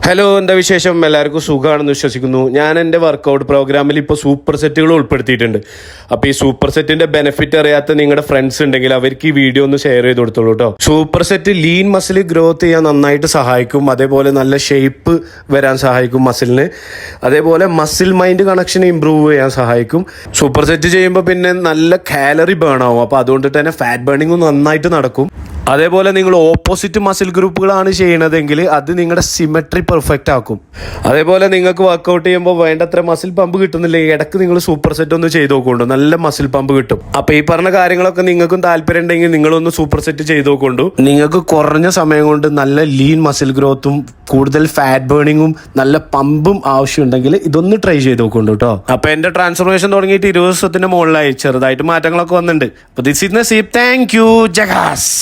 Hello, എന്താ വിശേഷം? എല്ലാവർക്കും സുഖമാണെന്ന് വിശ്വസിക്കുന്നു. ഞാൻ എൻ്റെ വർക്കൗട്ട് പ്രോഗ്രാമിൽ ഇപ്പോൾ സൂപ്പർ സെറ്റുകൾ ഉൾപ്പെടുത്തിയിട്ടുണ്ട്. അപ്പോൾ ഈ സൂപ്പർ സെറ്റിന്റെ ബെനിഫിറ്റ് അറിയാത്ത നിങ്ങളുടെ ഫ്രണ്ട്സ് ഉണ്ടെങ്കിൽ അവർക്ക് ഈ വീഡിയോ ഒന്ന് ഷെയർ ചെയ്ത് കൊടുത്തോളൂ കേട്ടോ. Super set lean muscle growth ചെയ്യാൻ നന്നായിട്ട് സഹായിക്കും. അതേപോലെ നല്ല ഷേപ്പ് വരാൻ സഹായിക്കും മസിലിന്. അതേപോലെ മസിൽ മൈൻഡ് കണക്ഷൻ ഇമ്പ്രൂവ് ചെയ്യാൻ സഹായിക്കും. സൂപ്പർ സെറ്റ് ചെയ്യുമ്പോൾ പിന്നെ നല്ല കാലറി ബേൺ ആവും. അപ്പോൾ അതുകൊണ്ട് തന്നെ ഫാറ്റ് ബേണിങ്ങും നന്നായിട്ട് നടക്കും. അതേപോലെ നിങ്ങൾ ഓപ്പോസിറ്റ് മസിൽ ഗ്രൂപ്പുകളാണ് ചെയ്യണതെങ്കിൽ അത് നിങ്ങളുടെ സിമെട്രി പെർഫെക്റ്റ് ആക്കും. അതേപോലെ നിങ്ങൾക്ക് വർക്കൗട്ട് ചെയ്യുമ്പോൾ വേണ്ടത്ര മസിൽ പമ്പ് കിട്ടുന്നില്ലെങ്കിൽ ഇടയ്ക്ക് നിങ്ങൾ സൂപ്പർ സെറ്റ് ഒന്ന് ചെയ്ത് നോക്കൊണ്ടു, നല്ല മസിൽ പമ്പ് കിട്ടും. അപ്പോൾ ഈ പറഞ്ഞ കാര്യങ്ങളൊക്കെ നിങ്ങൾക്കും താല്പര്യം ഉണ്ടെങ്കിൽ നിങ്ങളൊന്ന് സൂപ്പർ സെറ്റ് ചെയ്ത് നോക്കൊണ്ടു. നിങ്ങൾക്ക് കുറഞ്ഞ സമയം കൊണ്ട് നല്ല ലീൻ മസിൽ ഗ്രോത്തും കൂടുതൽ ഫാറ്റ് ബേണിങ്ങും നല്ല പമ്പും ആവശ്യമുണ്ടെങ്കിൽ ഇതൊന്ന് ട്രൈ ചെയ്ത് നോക്കൊണ്ടു കേട്ടോ. അപ്പോൾ എൻ്റെ ട്രാൻസ്ഫോർമേഷൻ തുടങ്ങിയിട്ട് 20 ദിവസത്തിന് മുകളിലായി, ചെറുതായിട്ട് മാറ്റങ്ങളൊക്കെ വന്നിട്ടുണ്ട്. അപ്പോൾ this is Naseeb. Thank you. ജഗാസ്.